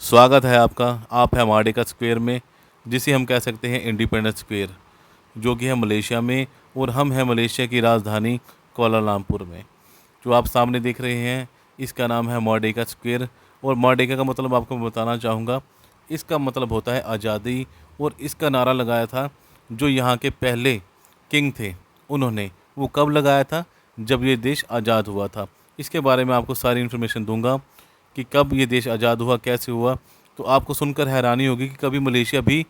स्वागत है आपका। आप है मार्डिका स्क्वायर में, जिसे हम कह सकते हैं इंडिपेंडेंस स्क्वायर, जो कि है मलेशिया में। और हम हैं मलेशिया की राजधानी कुआलालंपुर में। जो आप सामने देख रहे हैं, इसका नाम है मार्डिका स्क्वायर। और मार्डिका का मतलब आपको मैं बताना चाहूँगा, इसका मतलब होता है आज़ादी। और इसका नारा लगाया था जो यहाँ के पहले किंग थे, उन्होंने। वो कब लगाया था? जब ये देश आज़ाद हुआ था। इसके बारे में आपको सारी इन्फॉर्मेशन दूंगा कि कब ये देश आज़ाद हुआ, कैसे हुआ। तो आपको सुनकर हैरानी होगी कि कभी मलेशिया भी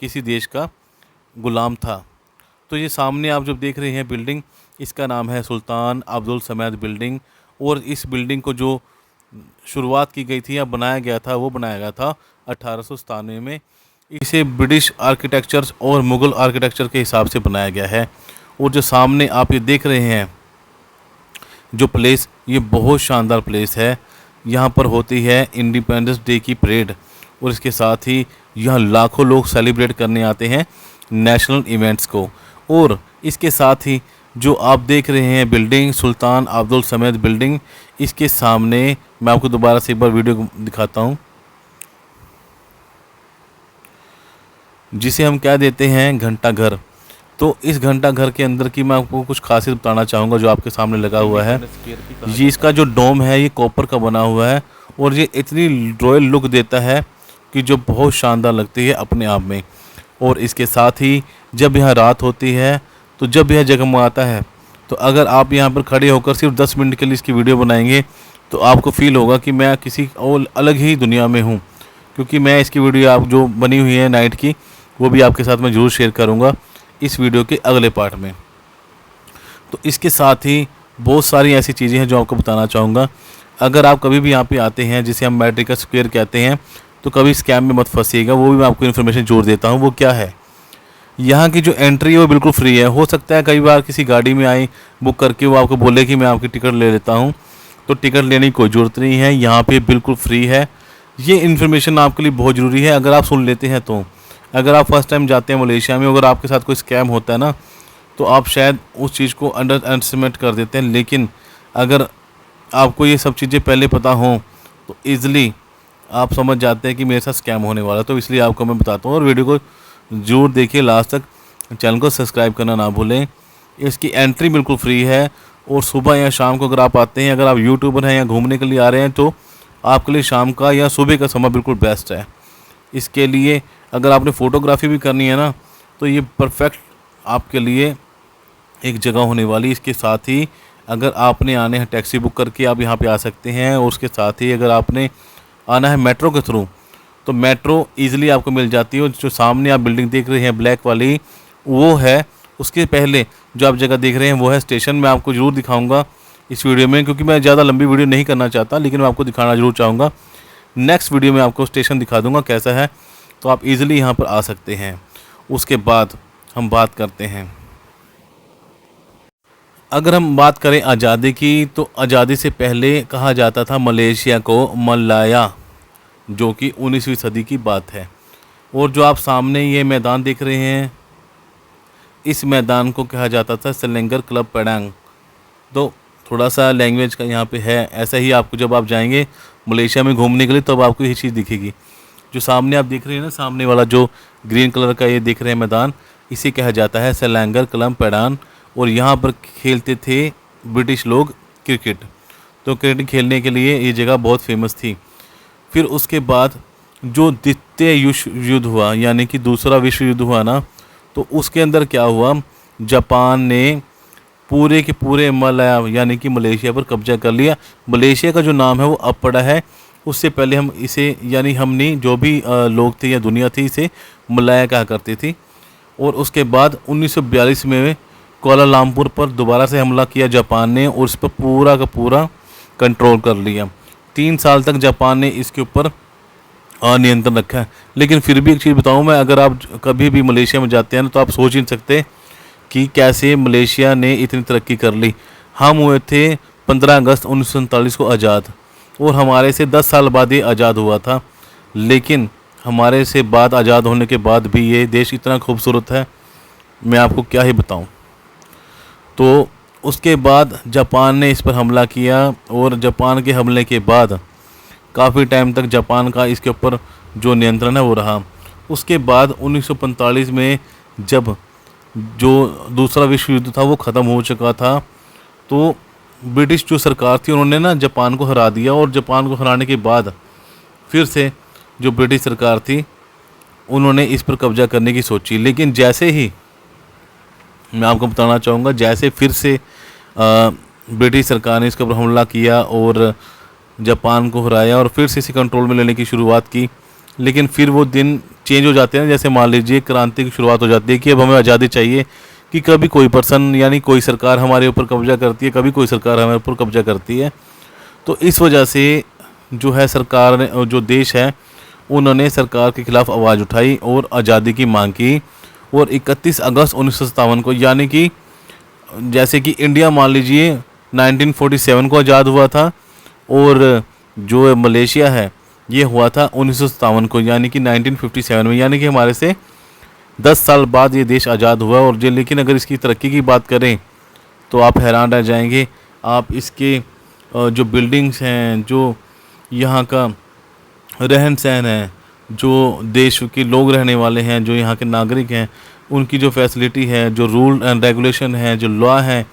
किसी देश का गुलाम था। तो ये सामने आप जब देख रहे हैं बिल्डिंग, इसका नाम है सुल्तान अब्दुल समद बिल्डिंग। और इस बिल्डिंग को जो शुरुआत की गई थी या बनाया गया था, वो बनाया गया था 1897 में। इसे ब्रिटिश आर्किटेक्चर और मुग़ल आर्किटेक्चर के हिसाब से बनाया गया है। और जो सामने आप ये देख रहे हैं जो प्लेस, ये बहुत शानदार प्लेस है। यहाँ पर होती है इंडिपेंडेंस डे की परेड। और इसके साथ ही यहाँ लाखों लोग सेलिब्रेट करने आते हैं नेशनल इवेंट्स को। और इसके साथ ही जो आप देख रहे हैं बिल्डिंग, सुल्तान अब्दुल समद बिल्डिंग, इसके सामने मैं आपको दोबारा से एक बार वीडियो दिखाता हूँ, जिसे हम क्या देते हैं घंटा घर। तो इस घंटा घर के अंदर की मैं आपको कुछ खासियत बताना चाहूँगा जो आपके सामने लगा हुआ है। ये इसका जो डोम है, ये कॉपर का बना हुआ है। और ये इतनी रॉयल लुक देता है कि जो बहुत शानदार लगती है अपने आप में। और इसके साथ ही जब यहाँ रात होती है, तो जब यह जगमगाता है, तो अगर आप यहाँ पर खड़े होकर सिर्फ 10 मिनट के लिए इसकी वीडियो बनाएंगे, तो आपको फील होगा कि मैं किसी और अलग ही दुनिया में हूँ। क्योंकि मैं इसकी वीडियो आप जो बनी हुई है नाइट की, वो भी आपके साथ मैं ज़रूर शेयर करूँगा इस वीडियो के अगले पार्ट में। तो इसके साथ ही बहुत सारी ऐसी चीज़ें हैं जो आपको बताना चाहूँगा। अगर आप कभी भी यहाँ पे आते हैं, जिसे हम मार्डिका स्क्वायर कहते हैं, तो कभी स्कैम में मत फंसिएगा। वो भी मैं आपको इन्फॉर्मेशन जोड़ देता हूँ। वो क्या है, यहाँ की जो एंट्री है वो बिल्कुल फ्री है। हो सकता है कई बार किसी गाड़ी में आए बुक करके वो आपको बोले कि मैं आपकी टिकट ले लेता हूँ, तो टिकट लेने की कोई ज़रूरत नहीं है। यहाँ पे बिल्कुल फ्री है। ये इन्फॉर्मेशन आपके लिए बहुत ज़रूरी है अगर आप सुन लेते हैं तो। अगर आप फर्स्ट टाइम जाते हैं मलेशिया में, अगर आपके साथ कोई स्कैम होता है ना, तो आप शायद उस चीज़ को अंडर एस्टिमेट कर देते हैं। लेकिन अगर आपको ये सब चीज़ें पहले पता हों, तो ईज़िली आप समझ जाते हैं कि मेरे साथ स्कैम होने वाला है। तो इसलिए आपको मैं बताता हूँ। और वीडियो को ज़रूर देखिए लास्ट तक, चैनल को सब्सक्राइब करना ना भूलें। इसकी एंट्री बिल्कुल फ्री है। और सुबह या शाम को अगर आप आते हैं, अगर आप यूट्यूबर हैं या घूमने के लिए आ रहे हैं, तो आपके लिए शाम का या सुबह का समय बिल्कुल बेस्ट है। इसके लिए अगर आपने फ़ोटोग्राफी भी करनी है ना, तो ये परफेक्ट आपके लिए एक जगह होने वाली। इसके साथ ही अगर आपने आने हैं टैक्सी बुक करके, आप यहाँ पे आ सकते हैं। और उसके साथ ही अगर आपने आना है मेट्रो के थ्रू, तो मेट्रो इजीली आपको मिल जाती है। और जो सामने आप बिल्डिंग देख रहे हैं ब्लैक वाली, वो है, उसके पहले जो आप जगह देख रहे हैं वो है स्टेशन। मैं आपको ज़रूर दिखाऊँगा इस वीडियो में, क्योंकि मैं ज़्यादा लंबी वीडियो नहीं करना चाहता, लेकिन मैं आपको दिखाना ज़रूर चाहूँगा। नेक्स्ट वीडियो में आपको स्टेशन दिखा दूँगा कैसा है, तो आप इजीली यहाँ पर आ सकते हैं। उसके बाद हम बात करते हैं, अगर हम बात करें आज़ादी की, तो आज़ादी से पहले कहा जाता था मलेशिया को मलाया, जो कि 19वीं सदी की बात है। और जो आप सामने ये मैदान देख रहे हैं, इस मैदान को कहा जाता था सेलेंगर क्लब पेडांग। तो थोड़ा सा लैंग्वेज का यहाँ पे है। ऐसा ही आपको जब आप जाएंगे मलेशिया में घूमने के लिए, तब आपको ये चीज़ दिखेगी। जो सामने आप देख रहे हैं ना, सामने वाला जो ग्रीन कलर का ये देख रहे हैं मैदान, इसे कहा जाता है सेलेंगर क्लब पेडांग। और यहाँ पर खेलते थे ब्रिटिश लोग क्रिकेट। तो क्रिकेट खेलने के लिए ये जगह बहुत फेमस थी। फिर उसके बाद जो द्वितीय विश्व युद्ध हुआ, यानी कि दूसरा विश्व युद्ध हुआ ना, तो उसके अंदर क्या हुआ, जापान ने पूरे के पूरे मलाया यानी कि मलेशिया पर कब्जा कर लिया। मलेशिया का जो नाम है वो अब पड़ा है। उससे पहले हम इसे, यानी हमने जो भी लोग थे या दुनिया थी, इसे मलाया कहा करती थी। और उसके बाद 1942 में कुआलालंपुर पर दोबारा से हमला किया जापान ने, और उस पर पूरा का पूरा कंट्रोल कर लिया। 3 साल तक जापान ने इसके ऊपर नियंत्रण रखा है। लेकिन फिर भी एक चीज़ बताऊं मैं, अगर आप कभी भी मलेशिया में जाते हैं ना, तो आप सोच ही नहीं सकते कि कैसे मलेशिया ने इतनी तरक्की कर ली। हम हुए थे 15 अगस्त 1947 को आज़ाद, और हमारे से 10 साल बाद ये आज़ाद हुआ था। लेकिन हमारे से बाद आज़ाद होने के बाद भी ये देश इतना खूबसूरत है, मैं आपको क्या ही बताऊं। तो उसके बाद जापान ने इस पर हमला किया, और जापान के हमले के बाद काफ़ी टाइम तक जापान का इसके ऊपर जो नियंत्रण है वो रहा। उसके बाद 1945 में जब जो दूसरा विश्व युद्ध था वो ख़त्म हो चुका था, तो ब्रिटिश जो सरकार थी उन्होंने ना जापान को हरा दिया। और जापान को हराने के बाद फिर से जो ब्रिटिश सरकार थी उन्होंने इस पर कब्जा करने की सोची। लेकिन जैसे ही मैं आपको बताना चाहूँगा, जैसे फिर से ब्रिटिश सरकार ने इसके ऊपर हमला किया और जापान को हराया और फिर से इसे कंट्रोल में लेने की शुरुआत की, लेकिन फिर वो दिन चेंज हो जाते हैं। जैसे मान लीजिए क्रांति की शुरुआत हो जाती है कि अब हमें आज़ादी चाहिए, कि कभी कोई पर्सन यानी कोई सरकार हमारे ऊपर कब्जा करती है, कभी कोई सरकार हमारे ऊपर कब्जा करती है। तो इस वजह से जो है सरकार ने, जो देश है, उन्होंने सरकार के खिलाफ आवाज़ उठाई और आज़ादी की मांग की। और 31 अगस्त 1957 को, यानी कि जैसे कि इंडिया मान लीजिए 1947 को आज़ाद हुआ था और जो मलेशिया है ये हुआ था 1957 को, यानी कि 1957 में, यानी कि हमारे से 10 साल बाद ये देश आज़ाद हुआ। और लेकिन अगर इसकी तरक्की की बात करें तो आप हैरान रह जाएंगे। आप इसके जो बिल्डिंग्स हैं, जो यहाँ का रहन सहन है, जो देश के लोग रहने वाले हैं, जो यहाँ के नागरिक हैं, उनकी जो फैसिलिटी है, जो रूल एंड रेगुलेशन है, जो लॉ है,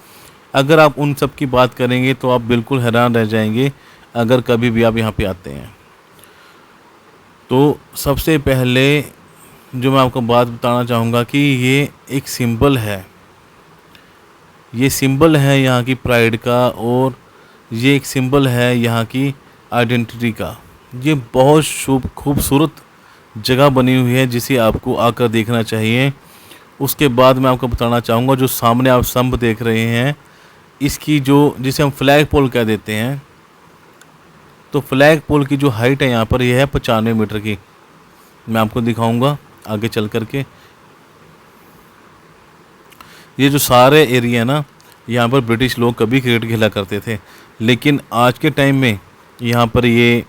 अगर आप उन सब की बात करेंगे तो आप बिल्कुल हैरान रह जाएंगे अगर कभी भी आप यहाँ पे आते हैं। तो सबसे पहले जो मैं आपको बात बताना चाहूँगा कि ये एक सिंबल है, ये सिंबल है यहाँ की प्राइड का, और ये एक सिंबल है यहाँ की आइडेंटिटी का। ये बहुत शुभ खूबसूरत जगह बनी हुई है जिसे आपको आकर देखना चाहिए। उसके बाद मैं आपको बताना चाहूँगा, जो सामने आप स्तंभ देख रहे हैं, इसकी जो जिसे हम फ्लैग पोल कह देते हैं, तो फ्लैग पोल की जो हाइट है यहाँ पर यह है 95 मीटर की। मैं आपको दिखाऊंगा आगे चल करके। ये जो सारे एरिया है ना, यहाँ पर ब्रिटिश लोग कभी क्रिकेट खेला करते थे, लेकिन आज के टाइम में यहाँ पर ये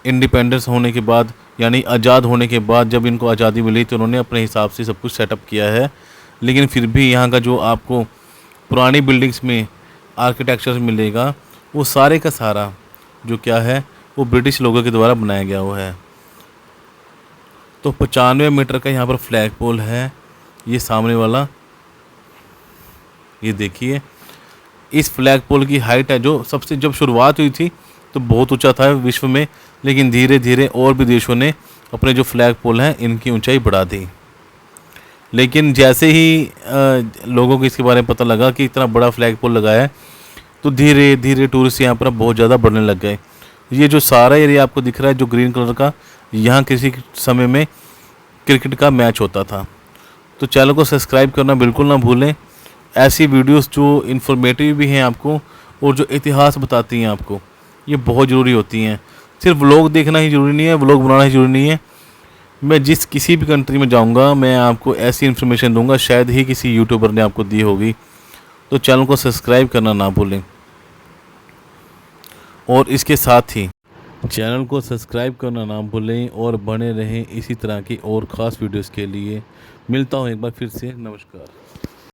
इंडिपेंडेंस होने के बाद, यानी आज़ाद होने के बाद जब इनको आज़ादी मिली तो उन्होंने अपने हिसाब से सब कुछ सेटअप किया है। लेकिन फिर भी यहाँ का जो आपको पुरानी बिल्डिंग्स में आर्किटेक्चर मिलेगा, वो सारे का सारा जो क्या है वो ब्रिटिश लोगों के द्वारा बनाया गया हुआ है। तो 95 मीटर का यहाँ पर फ्लैग पोल है, ये सामने वाला, ये देखिए। इस फ्लैग पोल की हाइट है, जो सबसे जब शुरुआत हुई थी तो बहुत ऊंचा था विश्व में, लेकिन धीरे धीरे और भी देशों ने अपने जो फ्लैग पोल हैं इनकी ऊंचाई बढ़ा दी। लेकिन जैसे ही लोगों को इसके बारे में पता लगा कि इतना बड़ा फ्लैग पोल लगाया है, तो धीरे धीरे टूरिस्ट यहाँ पर बहुत ज़्यादा बढ़ने लग गए। ये जो सारा एरिया आपको दिख रहा है जो ग्रीन कलर का, यहाँ किसी समय में क्रिकेट का मैच होता था। तो चैनल को सब्सक्राइब करना बिल्कुल ना भूलें। ऐसी वीडियोस जो इन्फॉर्मेटिव भी हैं आपको और जो इतिहास बताती हैं आपको, ये बहुत ज़रूरी होती हैं। सिर्फ व्लॉग देखना ही ज़रूरी नहीं है, व्लॉग बनाना ही ज़रूरी नहीं है। मैं जिस किसी भी कंट्री में जाऊंगा मैं आपको ऐसी इन्फॉर्मेशन दूंगा, शायद ही किसी यूट्यूबर ने आपको दी होगी। तो चैनल को सब्सक्राइब करना ना भूलें। और इसके साथ ही चैनल को सब्सक्राइब करना ना भूलें और बने रहें इसी तरह की और ख़ास वीडियोस के लिए। मिलता हूँ एक बार फिर से, नमस्कार।